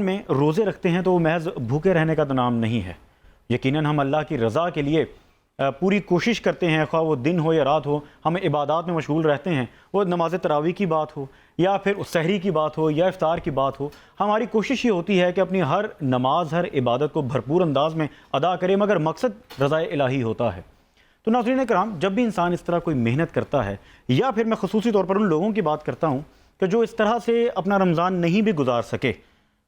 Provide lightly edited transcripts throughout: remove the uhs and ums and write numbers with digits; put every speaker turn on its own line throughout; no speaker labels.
میں روزے رکھتے ہیں تو وہ محض بھوکے رہنے کا تو نام نہیں ہے. یقیناً ہم اللہ کی رضا کے لیے پوری کوشش کرتے ہیں، خواہ وہ دن ہو یا رات ہو، ہم عبادات میں مشغول رہتے ہیں. وہ نماز تراویح کی بات ہو یا پھر سحری کی بات ہو یا افطار کی بات ہو، ہماری کوشش یہ ہوتی ہے کہ اپنی ہر نماز، ہر عبادت کو بھرپور انداز میں ادا کریں، مگر مقصد رضا الہی ہوتا ہے. تو ناظرین کرام، جب بھی انسان اس طرح کوئی محنت کرتا ہے، یا پھر میں خصوصی طور پر ان لوگوں کی بات کرتا ہوں کہ جو اس طرح سے اپنا رمضان نہیں بھی گزار سکے،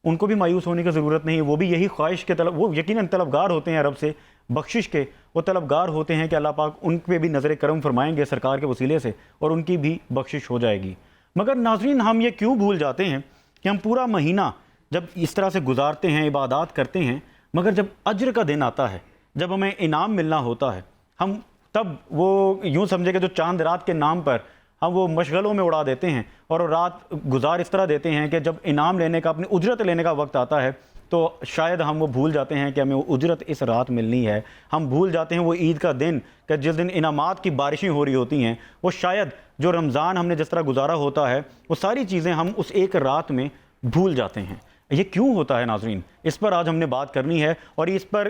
ان کو بھی مایوس ہونے کی ضرورت نہیں. وہ بھی یہی خواہش کے وہ یقیناً طلبگار ہوتے ہیں رب سے بخشش کے، وہ طلبگار ہوتے ہیں کہ اللہ پاک ان پہ بھی نظر کرم فرمائیں گے سرکار کے وسیلے سے، اور ان کی بھی بخشش ہو جائے گی. مگر ناظرین، ہم یہ کیوں بھول جاتے ہیں کہ ہم پورا مہینہ جب اس طرح سے گزارتے ہیں، عبادات کرتے ہیں، مگر جب اجر کا دن آتا ہے، جب ہمیں انعام ملنا ہوتا ہے، ہم تب وہ یوں سمجھے کہ جو چاند رات کے نام پر ہم وہ مشغلوں میں اڑا دیتے ہیں اور رات گزار اس طرح دیتے ہیں کہ جب انعام لینے کا، اپنی اجرت لینے کا وقت آتا ہے تو شاید ہم وہ بھول جاتے ہیں کہ ہمیں وہ اجرت اس رات ملنی ہے. ہم بھول جاتے ہیں وہ عید کا دن کہ جس دن انعامات کی بارشیں ہو رہی ہوتی ہیں. وہ شاید جو رمضان ہم نے جس طرح گزارا ہوتا ہے، وہ ساری چیزیں ہم اس ایک رات میں بھول جاتے ہیں. یہ کیوں ہوتا ہے ناظرین؟ اس پر آج ہم نے بات کرنی ہے، اور اس پر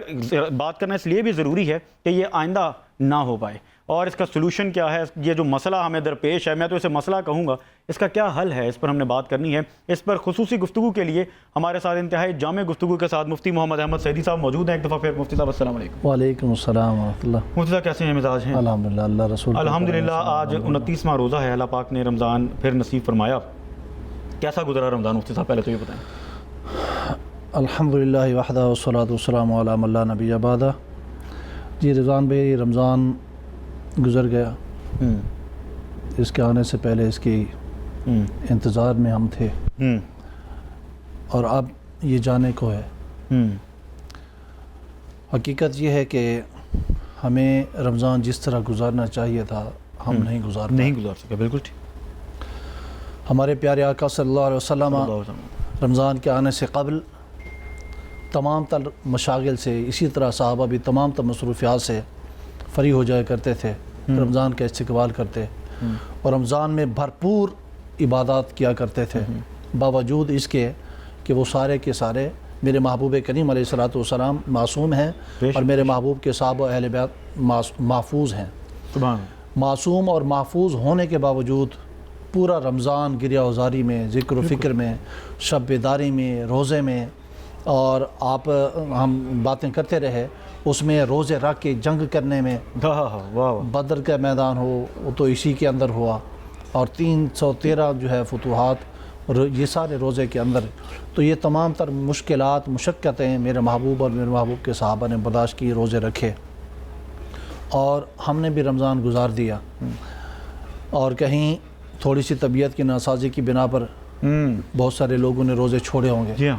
بات کرنا اس لیے بھی ضروری ہے کہ یہ آئندہ نہ ہو پائے. اور اس کا سلوشن کیا ہے، یہ جو مسئلہ ہمیں درپیش ہے، میں تو اسے مسئلہ کہوں گا، اس کا کیا حل ہے، اس پر ہم نے بات کرنی ہے. اس پر خصوصی گفتگو کے لیے ہمارے ساتھ انتہائی جامع گفتگو کے ساتھ مفتی محمد احمد سعیدی صاحب موجود ہیں. ایک دفعہ پھر مفتی صاحب السلام علیکم.
وعلیکم السلام ورحمۃ اللہ.
مفتی صاحب کیسے ہیں، مزاج ہیں؟
الحمدللہ، اللہ رسول
الحمدللہ. آج 29واں روزہ ہے، اللہ پاک نے رمضان پھر نصیب فرمایا. کیسا گزرا رمضان مفتی صاحب؟ پہلے تو یہ بتائیں.
الحمدللہ وحدہ والصلاۃ والسلام علی من لا نبی بعدہ. جی رضوان بھائی، رمضان گزر گیا. اس کے آنے سے پہلے اس کی انتظار میں ہم تھے، اور اب یہ جانے کو ہے. حقیقت یہ ہے کہ ہمیں رمضان جس طرح گزارنا چاہیے تھا ہم نہیں گزار
سکے. بالکل ٹھیک.
ہمارے پیارے آقا صلی اللہ علیہ وسلم رمضان کے آنے سے قبل تمام تر مشاغل سے، اسی طرح صحابہ بھی تمام تر مصروفیات سے فری ہو جایا کرتے تھے، رمضان کا استقبال کرتے، اور رمضان میں بھرپور عبادات کیا کرتے تھے، باوجود اس کے کہ وہ سارے کے سارے میرے محبوب کریم علیہ الصلوۃ والسلام معصوم ہیں، اور میرے محبوب کے صحابہ اہل بیت محفوظ ہیں. معصوم اور محفوظ ہونے کے باوجود پورا رمضان گریہ وزاری میں، ذکر و فکر میں، شب بیداری میں، روزے میں، اور ہم باتیں کرتے رہے. اس میں روزے رکھ کے جنگ کرنے میں، بدر کا میدان ہو وہ تو اسی کے اندر ہوا، اور 313 جو ہے فتوحات یہ سارے روزے کے اندر. تو یہ تمام تر مشکلات، مشقتیں میرے محبوب اور میرے محبوب کے صحابہ نے برداشت کی، روزے رکھے، اور ہم نے بھی رمضان گزار دیا. اور کہیں تھوڑی سی طبیعت کی ناسازی کی بنا پر بہت سارے لوگوں نے روزے چھوڑے ہوں گے،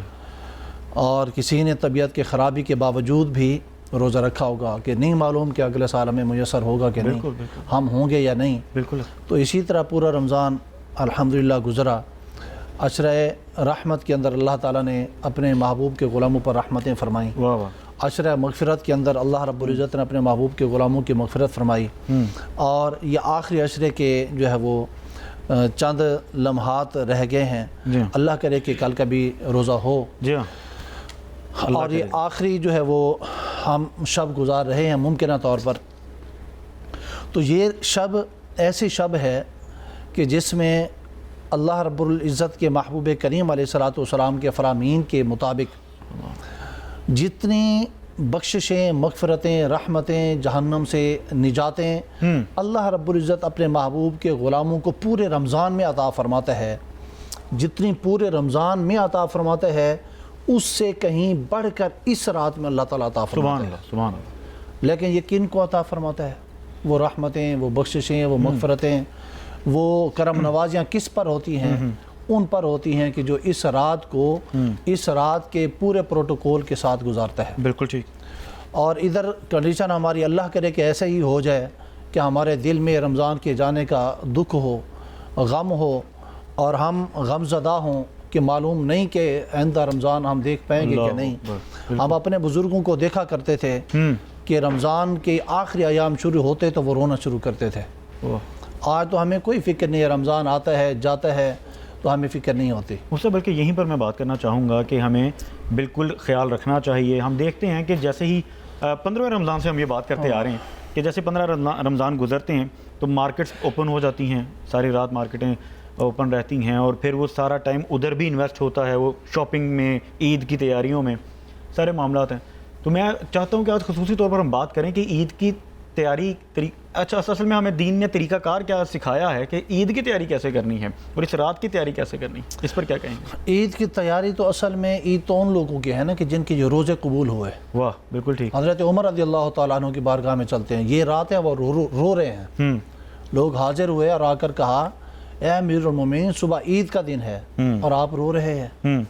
اور کسی نے طبیعت کی خرابی کے باوجود بھی روزہ رکھا ہوگا کہ نہیں معلوم کہ اگلے سال ہمیں میسر ہوگا کہ نہیں، ہم ہوں گے یا نہیں. تو اسی طرح پورا رمضان الحمدللہ گزرا. عشرہ رحمت کے اندر اللہ تعالیٰ نے اپنے محبوب کے غلاموں پر رحمتیں فرمائیں. عشرہ مغفرت کے اندر اللہ رب العزت نے اپنے محبوب کے غلاموں کی مغفرت فرمائی. اور یہ آخری عشرے کے جو ہے وہ چند لمحات رہ گئے ہیں. اللہ کرے کہ کل کا بھی روزہ ہو. اور یہ آخری جو ہے وہ ہم شب گزار رہے ہیں ممکنہ طور پر. تو یہ شب ایسی شب ہے کہ جس میں اللہ رب العزت کے محبوب کریم علیہ الصلوۃ والسلام کے فرامین کے مطابق جتنی بخششیں، مغفرتیں، رحمتیں، جہنم سے نجاتیں اللہ رب العزت اپنے محبوب کے غلاموں کو پورے رمضان میں عطا فرماتا ہے، جتنی پورے رمضان میں عطا فرماتا ہے اس سے کہیں بڑھ کر اس رات میں اللہ تعالیٰ عطا فرماتا ہے.
سبحان اللہ.
لیکن یہ کن کو عطا فرماتا ہے؟ وہ رحمتیں، وہ بخششیں، وہ مغفرتیں، وہ کرم نوازیاں کس پر ہوتی ہیں؟ ان پر ہوتی ہیں کہ جو اس رات کو اس رات کے پورے پروٹوکول کے ساتھ گزارتا ہے.
بالکل ٹھیک.
اور ادھر کنڈیشن ہماری اللہ کرے کہ ایسے ہی ہو جائے کہ ہمارے دل میں رمضان کے جانے کا دکھ ہو، غم ہو، اور ہم غم زدہ ہوں کہ معلوم نہیں کہ آئندہ رمضان ہم دیکھ پائیں گے کہ نہیں. ہم اپنے بزرگوں کو دیکھا کرتے تھے کہ رمضان کے آخری ایام شروع ہوتے تو وہ رونا شروع کرتے تھے. آج تو ہمیں کوئی فکر نہیں ہے، رمضان آتا ہے جاتا ہے، تو ہمیں فکر نہیں ہوتی.
اس سے بلکہ یہیں پر میں بات کرنا چاہوں گا کہ ہمیں بالکل خیال رکھنا چاہیے. ہم دیکھتے ہیں کہ جیسے ہی 15 رمضان سے ہم یہ بات کرتے آ رہے ہیں کہ جیسے 15 رمضان گزرتے ہیں تو مارکیٹس اوپن ہو جاتی ہیں, ساری رات مارکیٹیں اوپن رہتی ہیں, اور پھر وہ سارا ٹائم ادھر بھی انویسٹ ہوتا ہے, وہ شاپنگ میں, عید کی تیاریوں میں, سارے معاملات ہیں. تو میں چاہتا ہوں کہ آج خصوصی طور پر ہم بات کریں کہ عید کی تیاری اچھا اصل میں ہمیں دین نے طریقہ کار کیا سکھایا ہے کہ عید کی تیاری کیسے کرنی ہے اور اس رات کی تیاری کیسے کرنی ہے, اس پر کیا کہیں گے؟
عید کی تیاری تو اصل میں عید تو ان لوگوں کی ہے نا کہ جن کے جو روزے قبول ہوئے.
واہ بالکل ٹھیک.
حضرت عمر رضی اللہ تعالیٰ عنہ کی بارگاہ میں چلتے ہیں, یہ رات ہے وہ رو رہے ہیں. لوگ حاضر ہوئے اور آ کر کہا اے امیر المومنین صبح عید کا دن ہے اور آپ رو رہے ہیں.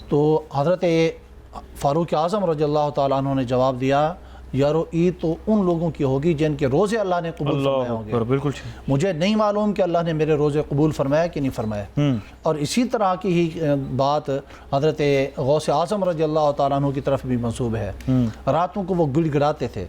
تو حضرت فاروق اعظم رضی اللہ تعالیٰ عنہ نے جواب دیا یارو عید تو ان لوگوں کی ہوگی جن کے روزے اللہ نے قبول فرمائے ہوں گے.
بالکل
مجھے نہیں معلوم کہ اللہ نے میرے روزے قبول فرمایا کہ نہیں فرمایا. اور اسی طرح کی ہی بات حضرت غوث اعظم رضی اللہ تعالیٰ عنہ کی طرف بھی منسوب ہے. راتوں کو وہ گڑ گڑاتے تھے.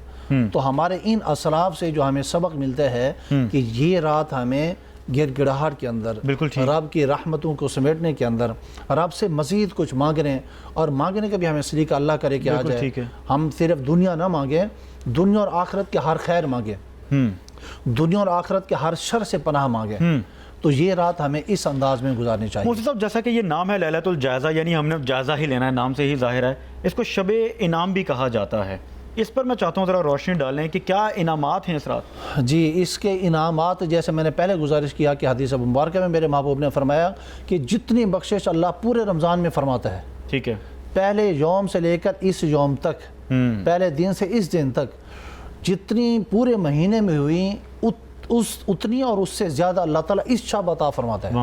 تو ہمارے ان اسلاف سے جو ہمیں سبق ملتا ہے کہ یہ رات ہمیں گڑ گڑاہٹ کے اندر رب کی رحمتوں کو سمیٹنے کے اندر رب سے مزید کچھ مانگنے, اور مانگنے کا بھی ہمیں سلیقہ اللہ کرے کہ آ جائے. ہم صرف دنیا نہ مانگیں, دنیا اور آخرت کے ہر خیر مانگیں, دنیا اور آخرت کے ہر شر سے پناہ مانگیں. تو یہ رات ہمیں اس انداز میں گزارنی چاہیے.
مفتی صاحب جیسا کہ یہ نام ہے لیلۃ الجائزہ, یعنی ہم نے جائزہ ہی لینا ہے, نام سے ہی ظاہر ہے, اس کو شب انعام بھی کہا جاتا ہے. اس پر میں چاہتا ہوں ذرا روشنی ڈالیں کہ کیا انعامات ہیں اس رات؟
جی اس کے انعامات جیسے میں نے پہلے گزارش کیا کہ حدیث مبارکہ میں میرے محبوب نے فرمایا کہ جتنی بخشش اللہ پورے رمضان میں فرماتا ہے,
ٹھیک ہے,
پہلے یوم سے لے کر اس یوم تک, پہلے دن سے اس دن تک, جتنی پورے مہینے میں ہوئی اتنی اور اس سے زیادہ اللہ تعالیٰ اس شب عطا فرماتا ہے.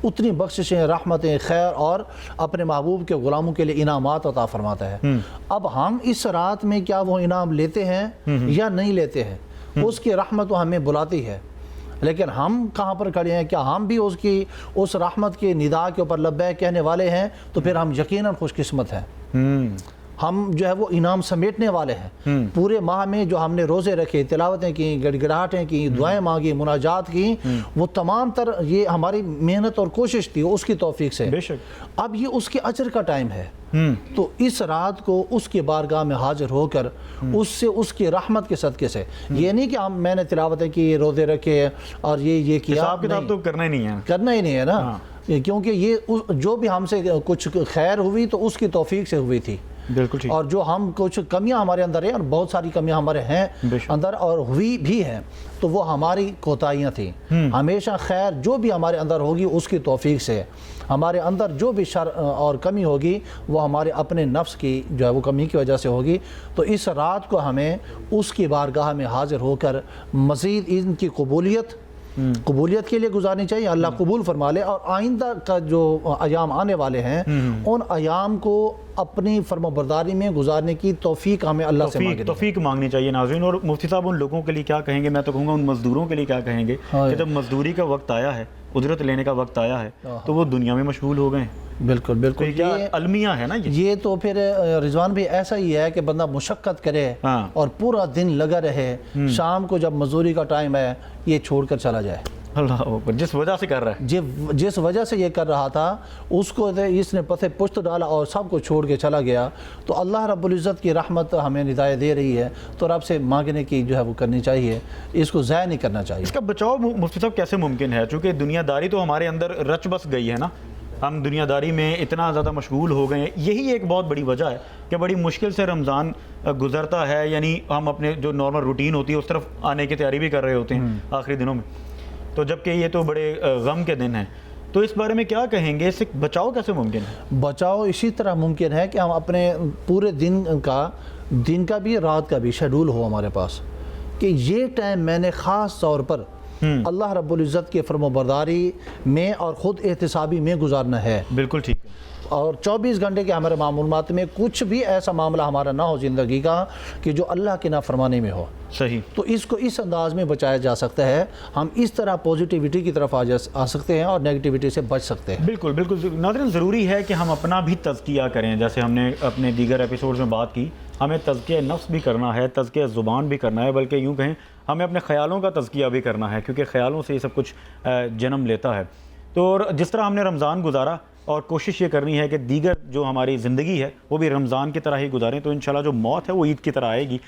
اتنی بخششیں, رحمتیں, خیر اور اپنے محبوب کے غلاموں کے لیے انعامات عطا فرماتا ہے. اب ہم اس رات میں کیا وہ انعام لیتے ہیں یا نہیں لیتے ہیں, اس کی رحمت ہمیں بلاتی ہے, لیکن ہم کہاں پر کھڑے ہیں؟ کیا ہم بھی اس رحمت کے ندا کے اوپر لبیک کہنے والے ہیں؟ تو پھر ہم یقیناً خوش قسمت ہیں. ہم جو ہے وہ انعام سمیٹنے والے ہیں. پورے ماہ میں جو ہم نے روزے رکھے, تلاوتیں کی, گڑ گڑاہٹیں کی, دعائیں مانگی, مناجات کی, وہ تمام تر یہ ہماری محنت اور کوشش تھی اس کی توفیق سے.
بے شک.
اب یہ اس کے اجر کا ٹائم ہے. تو اس رات کو اس کی بارگاہ میں حاضر ہو کر اس سے اس کی رحمت کے صدقے سے, یہ نہیں کہ میں نے تلاوتیں کی, روزے رکھے اور یہ کیا,
حساب کتاب تو کرنا ہی نہیں ہے
نا, کیونکہ یہ جو بھی ہم سے کچھ خیر ہوئی تو اس کی توفیق سے ہوئی تھی.
بالکل ٹھیک.
اور جو ہم کچھ کمیاں ہمارے اندر ہیں, اور بہت ساری کمیاں ہمارے ہیں اندر اور ہوئی بھی ہیں, تو وہ ہماری کوتاہیاں تھیں. ہمیشہ خیر جو بھی ہمارے اندر ہوگی اس کی توفیق سے, ہمارے اندر جو بھی شر اور کمی ہوگی وہ ہمارے اپنے نفس کی جو ہے وہ کمی کی وجہ سے ہوگی. تو اس رات کو ہمیں اس کی بارگاہ میں حاضر ہو کر مزید ان کی قبولیت کے لیے گزارنی چاہیے. اللہ قبول فرما لے, اور آئندہ کا جو ایام آنے والے ہیں ان ایام کو اپنی فرمانبرداری میں گزارنے کی توفیق ہمیں اللہ سے مانگنی,
توفیق مانگنی چاہیے. ناظرین, اور مفتی صاحب ان لوگوں کے لیے کیا کہیں گے؟ میں تو کہوں گا ان مزدوروں کے لیے کیا کہیں گے کہ جب مزدوری کا وقت آیا ہے, اجرت لینے کا وقت آیا ہے, تو وہ دنیا میں مشغول ہو گئے.
بالکل بالکل,
یہ المیہ ہے نا.
یہ تو پھر رضوان بھی ایسا ہی ہے کہ بندہ مشقت کرے اور پورا دن لگا رہے, شام کو جب مزدوری کا ٹائم ہے یہ چھوڑ کر چلا جائے.
اللہ اکبر, جس وجہ سے کر رہا ہے,
جس وجہ سے یہ کر رہا تھا اس کو اس نے پتھے پشت ڈالا اور سب کو چھوڑ کے چلا گیا. تو اللہ رب العزت کی رحمت ہمیں ہدایت دے رہی ہے, تو رب سے مانگنے کی جو ہے وہ کرنی چاہیے, اس کو ضائع نہیں کرنا چاہیے.
اس کا بچاؤ مفتی صاحب کیسے ممکن ہے؟ چونکہ دنیا داری تو ہمارے اندر رچ بس گئی ہے نا, ہم دنیا داری میں اتنا زیادہ مشغول ہو گئے ہیں. یہی ایک بہت بڑی وجہ ہے کہ بڑی مشکل سے رمضان گزرتا ہے, یعنی ہم اپنے جو نارمل روٹین ہوتی ہے اس طرف آنے کی تیاری بھی کر رہے ہوتے ہیں آخری دنوں میں, تو جبکہ یہ تو بڑے غم کے دن ہیں. تو اس بارے میں کیا کہیں گے؟ اس سے بچاؤ کیسے ممکن ہے؟
بچاؤ اسی طرح ممکن ہے کہ ہم اپنے پورے دن کا بھی رات کا بھی شیڈول ہو ہمارے پاس, کہ یہ ٹائم میں نے خاص طور پر اللہ رب العزت کے فرمانبرداری میں اور خود احتسابی میں گزارنا ہے.
بالکل ٹھیک ہے.
اور 24 گھنٹے کے ہمارے معمولات میں کچھ بھی ایسا معاملہ ہمارا نہ ہو زندگی کا کہ جو اللہ کے نافرمانی میں ہو.
صحیح.
تو اس کو اس انداز میں بچایا جا سکتا ہے, ہم اس طرح پوزیٹیوٹی کی طرف آ سکتے ہیں اور نیگیٹیوٹی سے بچ سکتے ہیں.
بالکل بالکل. ناظرین, ضروری ہے کہ ہم اپنا بھی تزکیہ کریں, جیسے ہم نے اپنے دیگر ایپیسوڈز میں بات کی. ہمیں تزکیہ نفس بھی کرنا ہے, تزکیہ زبان بھی کرنا ہے, بلکہ یوں کہیں ہمیں اپنے خیالوں کا تزکیہ بھی کرنا ہے, کیونکہ خیالوں سے یہ سب کچھ جنم لیتا ہے. تو اور جس طرح ہم نے رمضان گزارا اور کوشش یہ کرنی ہے کہ دیگر جو ہماری زندگی ہے وہ بھی رمضان کی طرح ہی گزاریں، تو انشاءاللہ جو موت ہے وہ عید کی طرح آئے گی۔